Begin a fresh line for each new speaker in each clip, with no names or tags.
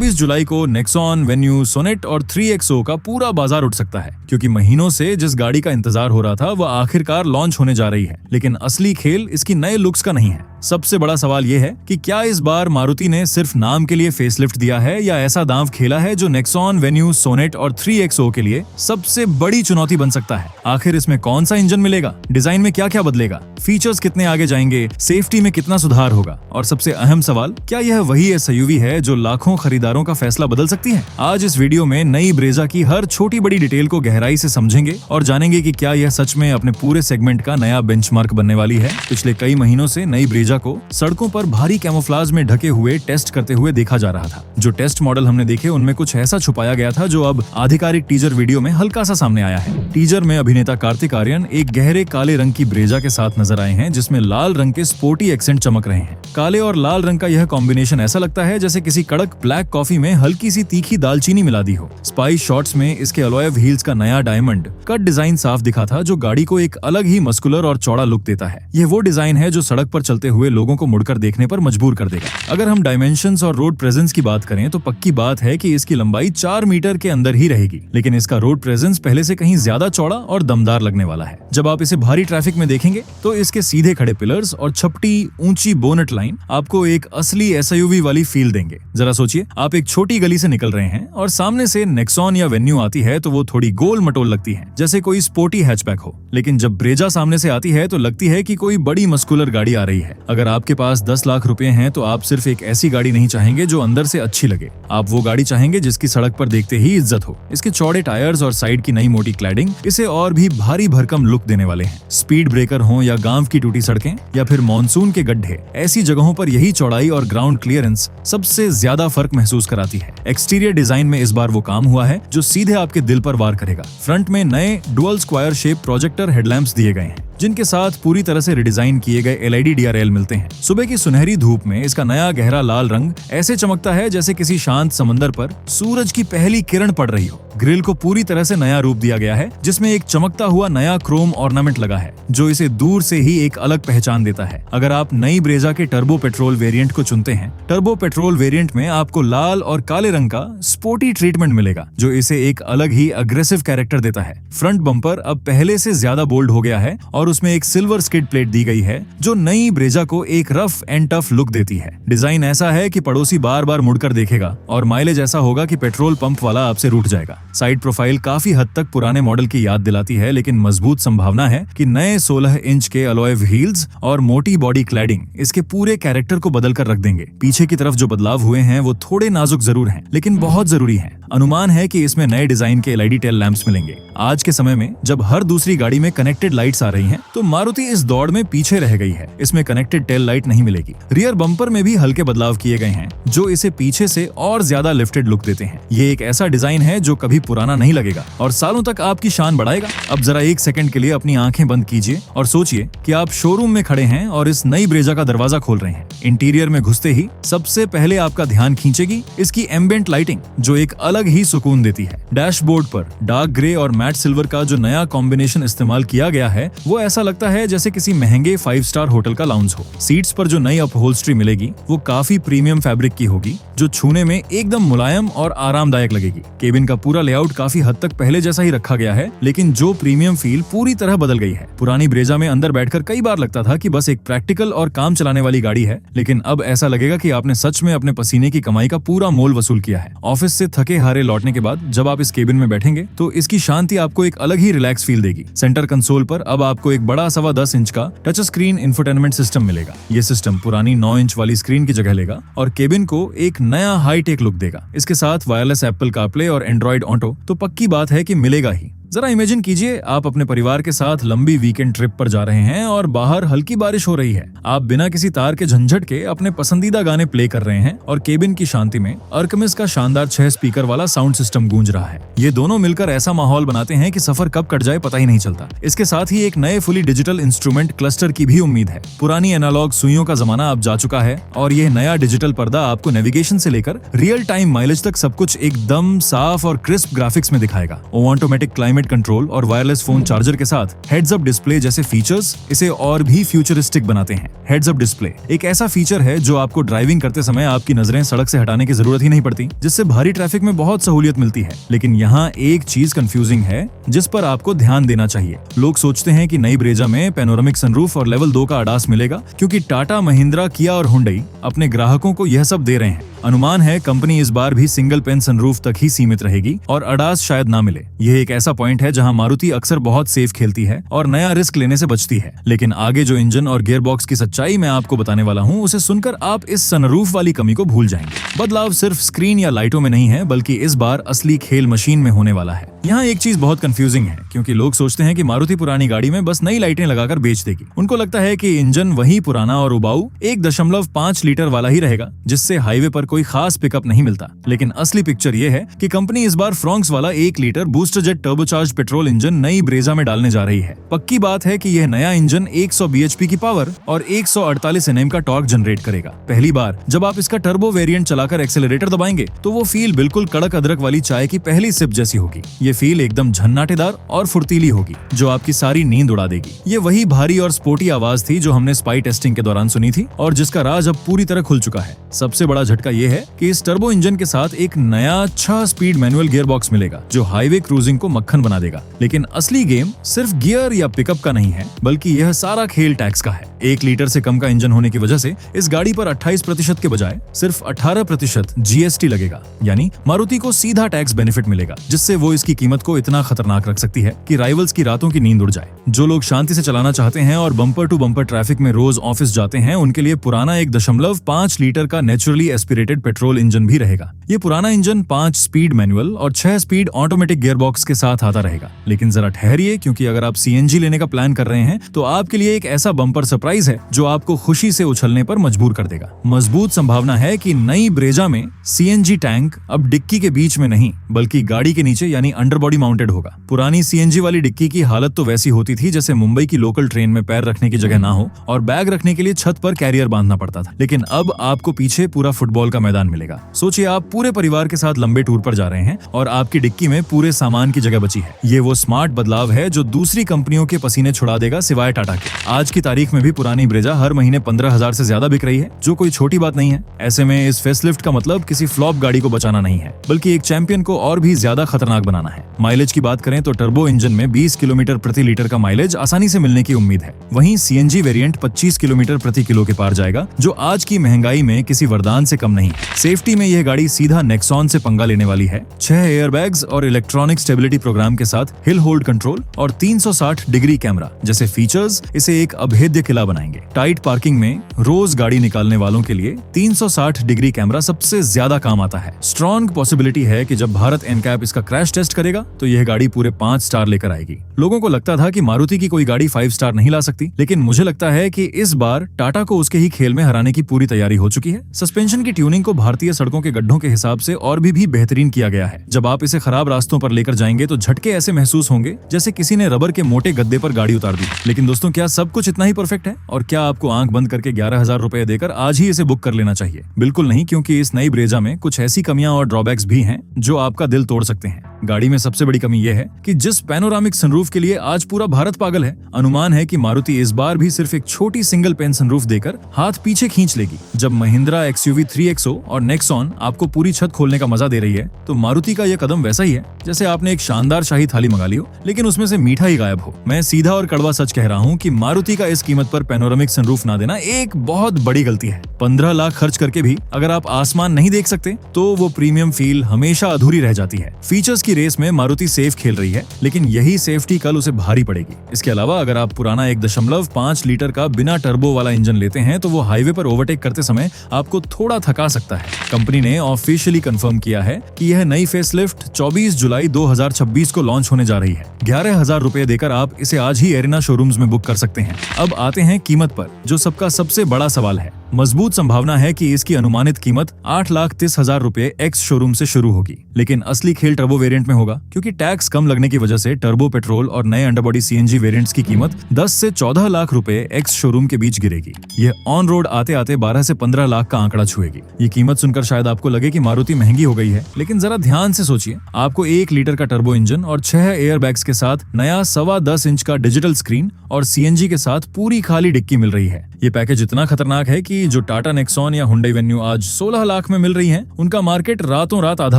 24 जुलाई को Nexon, venue, sonnet और 3XO का पूरा बाजार उठ सकता है, क्योंकि महीनों से जिस गाड़ी का इंतजार हो रहा था वह आखिरकार लॉन्च होने जा रही है। लेकिन असली खेल इसकी नए लुक्स का नहीं है। सबसे बड़ा सवाल यह है कि क्या इस बार मारुति ने सिर्फ नाम के लिए फेसलिफ्ट दिया है या ऐसा दांव खेला है जो नेक्सॉन, वेन्यू, सोनेट और 3XO के लिए सबसे बड़ी चुनौती बन सकता है। आखिर इसमें कौन सा इंजन मिलेगा, डिजाइन में क्या क्या बदलेगा, फीचर्स कितने आगे जाएंगे, सेफ्टी में कितना सुधार होगा, और सबसे अहम सवाल, क्या यह वही SUV है जो लाखों खरीदारों का फैसला बदल सकती है। आज इस वीडियो में नई ब्रेजा की हर छोटी बड़ी डिटेल को गहराई से समझेंगे और जानेंगे कि क्या यह सच में अपने पूरे सेगमेंट का नया बेंचमार्क बनने वाली है। पिछले कई महीनों से नई ब्रेजा को सड़कों पर भारी कैमोफ्लेज में ढके हुए टेस्ट करते हुए देखा जा रहा था। जो टेस्ट मॉडल हमने देखे उनमें कुछ ऐसा छुपाया गया था जो अब आधिकारिक टीजर वीडियो में हल्का सा सामने आया है। टीजर में अभिनेता कार्तिक आर्यन एक गहरे काले रंग की ब्रेजा के साथ नजर आए हैं, जिसमें लाल रंग के स्पोर्टी एक्सेंट चमक रहे हैं। काले और लाल रंग का यह कॉम्बिनेशन ऐसा लगता है जैसे किसी कड़क ब्लैक कॉफी में हल्की सी तीखी दालचीनी मिला दी हो। स्पाइस शॉट्स में इसके अलॉय व्हील्स का नया डायमंड कट डिजाइन साफ दिखा था, जो गाड़ी को एक अलग ही मस्कुलर और चौड़ा लुक देता है। यह वो डिजाइन है जो सड़क पर चलते हुए लोगों को मुड़कर देखने पर मजबूर कर देगा। अगर हम डायमेंशंस और रोड प्रेजेंस की बात करें तो पक्की बात है कि इसकी लंबाई 4 मीटर के अंदर ही रहेगी, लेकिन इसका रोड प्रेजेंस पहले से कहीं ज्यादा चौड़ा और दमदार लगने वाला है। जब आप इसे भारी ट्रैफिक में देखेंगे तो इसके सीधे खड़े पिलर्स और छपटी ऊंची बोनट लाइन आपको एक असली SUV वाली फील देंगे। जरा सोचिए, आप एक छोटी गली से निकल रहे हैं और सामने से नेक्सॉन या वेन्यू आती है तो वो थोड़ी गोल मटोल लगती है, जैसे कोई स्पोर्टी हैचबैक हो। लेकिन जब ब्रेजा सामने से आती है तो लगती है कि कोई बड़ी मस्कुलर गाड़ी आ रही है। अगर आपके पास 10 लाख रुपए हैं तो आप सिर्फ एक ऐसी गाड़ी नहीं चाहेंगे जो अंदर से अच्छी लगे, आप वो गाड़ी चाहेंगे जिसकी सड़क पर देखते ही इज्जत हो। इसके चौड़े टायर्स और साइड की नई मोटी क्लैडिंग इसे और भी भारी भरकम लुक देने वाले हैं। स्पीड ब्रेकर हो या गांव की टूटी सड़कें या फिर मॉनसून के गड्ढे, ऐसी जगहों पर यही चौड़ाई और ग्राउंड क्लियरेंस सबसे ज्यादा फर्क महसूस कराती है। एक्सटीरियर डिजाइन में इस बार वो काम हुआ है जो सीधे आपके दिल पर वार करेगा। फ्रंट में नए dual square shape projector headlamps दिए गए हैं, जिनके साथ पूरी तरह से रिडिजाइन किए गए LED DRL मिलते हैं। सुबह की सुनहरी धूप में इसका नया गहरा लाल रंग ऐसे चमकता है जैसे किसी शांत समंदर पर सूरज की पहली किरण पड़ रही हो। ग्रिल को पूरी तरह से नया रूप दिया गया है, जिसमें एक चमकता हुआ नया क्रोम ऑर्नामेंट लगा है जो इसे दूर से ही एक अलग पहचान देता है। अगर आप नई ब्रेजा के टर्बो पेट्रोल वेरिएंट को चुनते हैं, टर्बो पेट्रोल वेरिएंट में आपको लाल और काले रंग का स्पोर्टी ट्रीटमेंट मिलेगा, जो इसे एक अलग ही अग्रेसिव कैरेक्टर देता है। फ्रंट बम्पर अब पहले से ज्यादा बोल्ड हो गया है और उसमें एक सिल्वर स्किड प्लेट दी गई है जो नई ब्रेजा को एक रफ एंड टफ लुक देती है। डिजाइन ऐसा है कि पड़ोसी बार बार मुड़कर देखेगा और माइलेज ऐसा होगा कि पेट्रोल पंप वाला आपसे रूठ जाएगा। साइड प्रोफाइल काफी हद तक पुराने मॉडल की याद दिलाती है, लेकिन मजबूत संभावना है कि नए 16 इंच के अलॉय व्हील्स और मोटी बॉडी क्लैडिंग इसके पूरे कैरेक्टर को बदल कर रख देंगे। पीछे की तरफ जो बदलाव हुए हैं वो थोड़े नाजुक जरूर हैं, लेकिन बहुत जरूरी हैं। अनुमान है कि इसमें नए डिजाइन के LED टेल लैंप्स मिलेंगे। आज के समय में जब हर दूसरी गाड़ी में कनेक्टेड लाइट्स आ रही हैं, तो मारुति इस दौड़ में पीछे रह गई है। इसमें कनेक्टेड टेल लाइट नहीं मिलेगी। रियर बम्पर में भी हल्के बदलाव किए गए हैं जो इसे पीछे से और ज्यादा लिफ्टेड लुक देते हैं। ये एक ऐसा डिजाइन है जो कभी पुराना नहीं लगेगा और सालों तक आपकी शान बढ़ाएगा। अब जरा एक सेकंड के लिए अपनी आंखें बंद कीजिए और सोचिए कि आप शोरूम में खड़े हैं और इस नई ब्रेजा का दरवाजा खोल रहे हैं। इंटीरियर में घुसते ही सबसे पहले आपका ध्यान खींचेगी इसकी एम्बिएंट लाइटिंग, जो एक अलग ही सुकून देती है। डैशबोर्ड पर डार्क ग्रे और मैट सिल्वर का जो नया कॉम्बिनेशन इस्तेमाल किया गया है वो ऐसा लगता है जैसे किसी महंगे 5 स्टार होटल का लाउंज हो। सीट्स पर जो नई अपहोल्स्ट्री मिलेगी वो काफी प्रीमियम फैब्रिक की होगी, जो छूने में एकदम मुलायम और आरामदायक लगेगी। केबिन का पूरा लेआउट काफी हद तक पहले जैसा ही रखा गया है, लेकिन जो प्रीमियम फील पूरी तरह बदल गई है। पुरानी ब्रेजा में अंदर बैठकर कई बार लगता था कि बस एक प्रैक्टिकल और काम चलाने वाली गाड़ी है, लेकिन अब ऐसा लगेगा कि आपने सच में अपने पसीने की कमाई का पूरा मोल वसूल किया है। ऑफिस से थके हारे लौटने के बाद जब आप इस केबिन में बैठेंगे तो इसकी शांति आपको एक अलग ही रिलैक्स फील देगी। सेंटर कंसोल पर अब आपको एक बड़ा 10.25 इंच का टच स्क्रीन इंफोटेनमेंट सिस्टम मिलेगा। ये सिस्टम पुरानी 9 इंच वाली स्क्रीन की जगह लेगा और केबिन को एक नया हाईटेक लुक देगा। इसके साथ वायरलेस एप्पल कारप्ले और एंड्रॉइड ऑटो तो पक्की बात है कि मिलेगा ही। जरा इमेजिन कीजिए, आप अपने परिवार के साथ लंबी वीकेंड ट्रिप पर जा रहे हैं और बाहर हल्की बारिश हो रही है। आप बिना किसी तार के झंझट के अपने पसंदीदा गाने प्ले कर रहे हैं और केबिन की शांति में अर्कमिस का शानदार 6 स्पीकर वाला साउंड सिस्टम गूंज रहा है। ये दोनों मिलकर ऐसा माहौल बनाते हैं कि सफर कब कट जाए पता ही नहीं चलता। इसके साथ ही एक नए फुली डिजिटल इंस्ट्रूमेंट क्लस्टर की भी उम्मीद है। पुरानी एनालॉग सुइयों का जमाना अब जा चुका है और ये नया डिजिटल पर्दा आपको नेविगेशन से लेकर रियल टाइम माइलेज तक सब कुछ एकदम साफ और क्रिस्प ग्राफिक्स में दिखाएगा। ऑटोमेटिक क्लाइमेट क्लाइमेट कंट्रोल और वायरलेस फोन चार्जर के साथ हेड्स अप डिस्प्ले जैसे फीचर्स इसे और भी फ्यूचरिस्टिक बनाते हैं। हेड्स अप डिस्प्ले एक ऐसा फीचर है जो आपको ड्राइविंग करते समय आपकी नजरें सड़क से हटाने की जरूरत ही नहीं पड़ती, जिससे भारी ट्रैफिक में बहुत सहूलियत मिलती है। लेकिन यहाँ एक चीज कंफ्यूजिंग है जिस पर आपको ध्यान देना चाहिए। लोग सोचते हैं कि नई ब्रेजा में पैनोरामिक सनरूफ और लेवल 2 का अडास मिलेगा क्योंकि टाटा, महिंद्रा, किया और हुंडई अपने ग्राहकों को यह सब दे रहे हैं। अनुमान है कंपनी इस बार भी सिंगल पेन सनरूफ तक ही सीमित रहेगी और अडास शायद ना मिले। यह एक ऐसा पॉइंट है जहां मारुति अक्सर बहुत सेफ खेलती है और नया रिस्क लेने से बचती है। लेकिन आगे जो इंजन और गियर बॉक्स की सच्चाई मैं आपको बताने वाला हूं, उसे सुनकर आप इस सनरूफ वाली कमी को भूल जाएंगे। बदलाव सिर्फ स्क्रीन या लाइटों में नहीं है, बल्कि इस बार असली खेल मशीन में होने वाला है। यहाँ एक चीज बहुत कंफ्यूजिंग है क्योंकि लोग सोचते हैं कि मारुति पुरानी गाड़ी में बस नई लाइटें लगाकर बेच देगी। उनको लगता है कि इंजन वही पुराना और उबाऊ 1.5 लीटर वाला ही रहेगा, जिससे हाईवे पर कोई खास पिकअप नहीं मिलता। लेकिन असली पिक्चर ये है कि कंपनी इस बार फ्रोंक्स वाला 1 litre booster jet turbocharge petrol engine नई ब्रेजा में डालने जा रही है। पक्की बात है कि यह नया इंजन 100 bhp की पावर और 148 Nm का टॉर्क जनरेट करेगा। पहली बार जब आप इसका टर्बो वेरिएंट चलाकर एक्सेलरेटर दबाएंगे तो वो फील बिल्कुल कड़क अदरक वाली चाय की पहली सिप जैसी होगी। ये फील एकदम झन्नाटेदार और फुर्तीली होगी जो आपकी सारी नींद उड़ा देगी। ये वही भारी और स्पोर्टी आवाज थी जो हमने स्पाई टेस्टिंग के दौरान सुनी थी और जिसका राज अब पूरी तरह खुल चुका है। सबसे बड़ा झटका ये है कि इस टर्बो इंजन के साथ एक नया 6 स्पीड मैनुअल गियर बॉक्स मिलेगा जो हाईवे क्रूजिंग को मक्खन बना देगा। लेकिन असली गेम सिर्फ गियर या पिकअप का नहीं है, बल्कि यह सारा खेल टैक्स का है। 1 लीटर से कम का इंजन होने की वजह से इस गाड़ी पर 28% के बजाय सिर्फ 18% GST लगेगा। यानी मारुति को सीधा टैक्स बेनिफिट मिलेगा, जिससे वो इसकी कीमत को इतना खतरनाक रख सकती है कि राइवल्स की रातों की नींद उड़ जाए। जो लोग शांति से चलाना चाहते हैं और बम्पर टू बम्पर ट्रैफिक में रोज ऑफिस जाते हैं, उनके लिए पुराना 1.5 लीटर का नेचुरली एस्पिरेटेड पेट्रोल इंजन भी रहेगा। ये पुराना इंजन 5 स्पीड मैनुअल और 6 स्पीड ऑटोमेटिक गियर बॉक्स के साथ आता रहेगा। लेकिन जरा ठहरिए, क्योंकि अगर आप CNG लेने का प्लान कर रहे हैं तो आपके लिए एक ऐसा बम्पर सरप्राइज है जो आपको खुशी से उछलने पर मजबूर कर देगा। मजबूत संभावना है कि नई ब्रेजा में CNG टैंक अब डिक्की के बीच में नहीं, बल्कि गाड़ी के नीचे यानी अंडरबॉडी माउंटेड होगा। पुरानी CNG वाली डिक्की की हालत तो वैसी होती थी जैसे मुंबई की लोकल ट्रेन में पैर रखने की जगह ना हो और बैग रखने के लिए छत पर कैरियर बांधना पड़ता था। लेकिन अब आपको पीछे पूरा फुटबॉल का मैदान मिलेगा। सोचिए, आप पूरे परिवार के साथ लंबे टूर पर जा रहे हैं और आपकी डिक्की में पूरे सामान की जगह बची है। ये वो स्मार्ट बदलाव है जो दूसरी कंपनियों के पसीने छुड़ा देगा, सिवाय टाटा के। आज की तारीख में भी पुरानी ब्रेजा हर महीने 15,000 से ज्यादा बिक रही है, जो कोई छोटी बात नहीं है। ऐसे में इस फेसलिफ्ट का मतलब किसी फ्लॉप गाड़ी को बचाना नहीं है, बल्कि एक चैंपियन को और भी ज्यादा खतरनाक बनाना है। माइलेज की बात करें तो टर्बो इंजन में 20 किलोमीटर प्रति लीटर का माइलेज आसानी से मिलने की उम्मीद है। वहीं CNG वेरिएंट 25 किलोमीटर प्रति किलो के पार जाएगा, जो आज की महंगाई में किसी वरदान से कम नहीं। सेफ्टी में यह गाड़ी सीधा नेक्सॉन से पंगा लेने वाली है। 6 एयरबैग्स और इलेक्ट्रॉनिक स्टेबिलिटी प्रोग्राम के साथ हिल होल्ड कंट्रोल और 360 डिग्री कैमरा जैसे फीचर्स इसे एक अभेद्य किला बनाएंगे। टाइट पार्किंग में रोज गाड़ी निकालने वालों के लिए 360 डिग्री कैमरा सबसे ज्यादा काम आता है। स्ट्रॉन्ग पॉसिबिलिटी है कि जब भारत NCAP इसका क्रैश टेस्ट करेगा तो यह गाड़ी पूरे 5 स्टार लेकर आएगी। लोगों को लगता था कि मारुति की कोई गाड़ी 5 स्टार नहीं ला सकती, लेकिन मुझे लगता है कि इस बार टाटा को उसके ही खेल में हराने की पूरी तैयारी हो चुकी है। सस्पेंशन की ट्यूनिंग को भारतीय सड़कों के गड्ढों के हिसाब से और भी बेहतरीन किया गया है। जब आप इसे खराब रास्तों पर लेकर जाएंगे तो झटके ऐसे महसूस होंगे जैसे किसी ने रबर के मोटे गद्दे पर गाड़ी उतार दी। लेकिन दोस्तों, क्या सब कुछ इतना ही परफेक्ट है? और क्या आपको आंख बंद करके 11,000 रुपए देकर आज ही इसे बुक कर लेना चाहिए? बिल्कुल नहीं, क्योंकि इस नई ब्रेजा में कुछ ऐसी कमियां और ड्रॉबैक्स भी हैं जो आपका दिल तोड़ सकते हैं। गाड़ी में सबसे बड़ी कमी यह है कि जिस पैनोरामिक सनरूफ के लिए आज पूरा भारत पागल है, अनुमान है कि मारुति इस बार भी सिर्फ एक छोटी सिंगल पेन सनरूफ देकर हाथ पीछे खींच लेगी। जब महिंद्रा XUV 3XO और नेक्सॉन आपको पूरी छत खोलने का मजा दे रही है, तो मारुति का यह कदम वैसा ही है जैसे आपने एक शानदार शाही थाली मंगा ली हो, लेकिन उसमें से मीठा ही गायब हो। मैं सीधा और कड़वा सच कह रहा हूँ कि मारुति का इस कीमत पर पैनोरामिक सनरूफ ना देना एक बहुत बड़ी गलती है। 15 लाख खर्च करके भी अगर आप आसमान नहीं देख सकते तो वो प्रीमियम फील हमेशा अधूरी रह जाती है। फीचर्स की रेस में मारुति सेफ खेल रही है, लेकिन यही सेफ्टी कल उसे भारी पड़ेगी। इसके अलावा अगर आप पुराना 1.5 लीटर का बिना टर्बो वाला इंजन लेते हैं तो वो हाईवे पर ओवरटेक करते समय आपको थोड़ा थका सकता है। कंपनी ने ऑफिशियली कंफर्म किया है कि यह नई फेसलिफ्ट 24 जुलाई 2026 को लॉन्च होने जा रही है। 11,000 रुपए देकर आप इसे आज ही एरिना शोरूम्स में बुक कर सकते हैं। अब आते हैं कीमत पर, जो सबका सबसे बड़ा सवाल है। मजबूत संभावना है कि इसकी अनुमानित कीमत 8,30,000 रुपए एक्स शोरूम से शुरू होगी, लेकिन असली खेल टर्बो वेरिएंट में होगा, क्योंकि टैक्स कम लगने की वजह से टर्बो पेट्रोल और नए अंडरबॉडी सीएनजी वेरिएंट्स की कीमत 10 से 14 लाख रुपए एक्स शोरूम के बीच गिरेगी। यह ऑन रोड आते आते 12 से 15 लाख का आंकड़ा छुएगी। ये कीमत सुनकर शायद आपको लगे कि मारुति महंगी हो गई है, लेकिन जरा ध्यान से सोचिए, आपको 1 लीटर का टर्बो इंजन और 6 एयरबैग्स के साथ नया 10.25 इंच का डिजिटल स्क्रीन और सीएनजी के साथ पूरी खाली डिक्की मिल रही है। ये पैकेज इतना खतरनाक है कि जो टाटा नेक्सॉन या हुंडई वेन्यू आज 16 लाख में मिल रही है, उनका मार्केट रातों रात आधा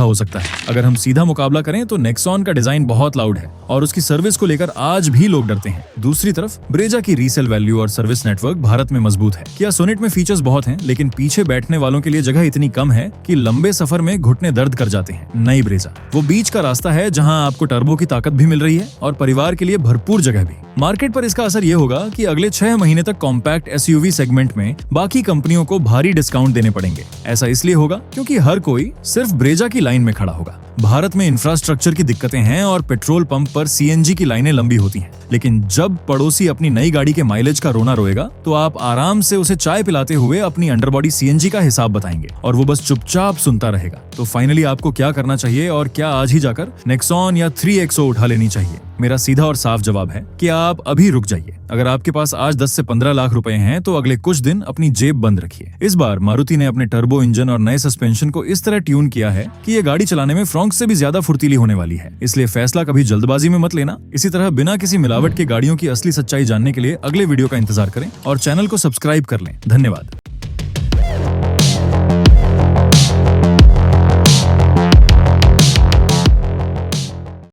हो सकता है। अगर हम सीधा मुकाबला करें तो नेक्सॉन का डिजाइन बहुत लाउड है और उसकी सर्विस को लेकर आज भी लोग डरते हैं। दूसरी तरफ ब्रेजा की रीसेल वैल्यू और सर्विस नेटवर्क भारत में मजबूत है। किया सोनेट में फीचर्स बहुत हैं, लेकिन पीछे बैठने वालों के लिए जगह इतनी कम है कि लंबे सफर में घुटने दर्द कर जाते हैं। नई ब्रेजा वो बीच का रास्ता है जहां आपको टर्बो की ताकत भी मिल रही है और परिवार के लिए भरपूर जगह भी। मार्केट पर इसका असर ये होगा कि अगले 6 महीने तक कॉम्पैक्ट एसयूवी सेगमेंट में बाकी कंपनियों को भारी डिस्काउंट देने पड़ेंगे। ऐसा इसलिए होगा क्योंकि हर कोई सिर्फ ब्रेजा की लाइन में खड़ा होगा। भारत में इंफ्रास्ट्रक्चर की दिक्कतें हैं और पेट्रोल पंप पर सीएनजी की लाइनें लंबी होती हैं। लेकिन जब पड़ोसी अपनी नई गाड़ी के माइलेज का रोना रोएगा तो आप आराम से उसे चाय पिलाते हुए अपनी अंडरबॉडी सीएनजी का हिसाब बताएंगे और वो बस चुपचाप सुनता रहेगा। तो फाइनली आपको क्या करना चाहिए और क्या आज ही जाकर नेक्सॉन या 3XO उठा लेनी चाहिए? मेरा सीधा और साफ जवाब है कि आप अभी रुक जाइए। अगर आपके पास आज 10 से 15 लाख रुपए हैं तो अगले कुछ दिन अपनी जेब बंद रखिए। इस बार मारुति ने अपने टर्बो इंजन और नए सस्पेंशन को इस तरह ट्यून किया है कि ये गाड़ी चलाने में फ्रॉन्क से भी ज्यादा फुर्तीली होने वाली है। इसलिए फैसला कभी जल्दबाजी में मत लेना। इसी तरह बिना किसी मिलावट के गाड़ियों की असली सच्चाई जानने के लिए अगले वीडियो का इंतजार करें और चैनल को सब्सक्राइब कर लें। धन्यवाद।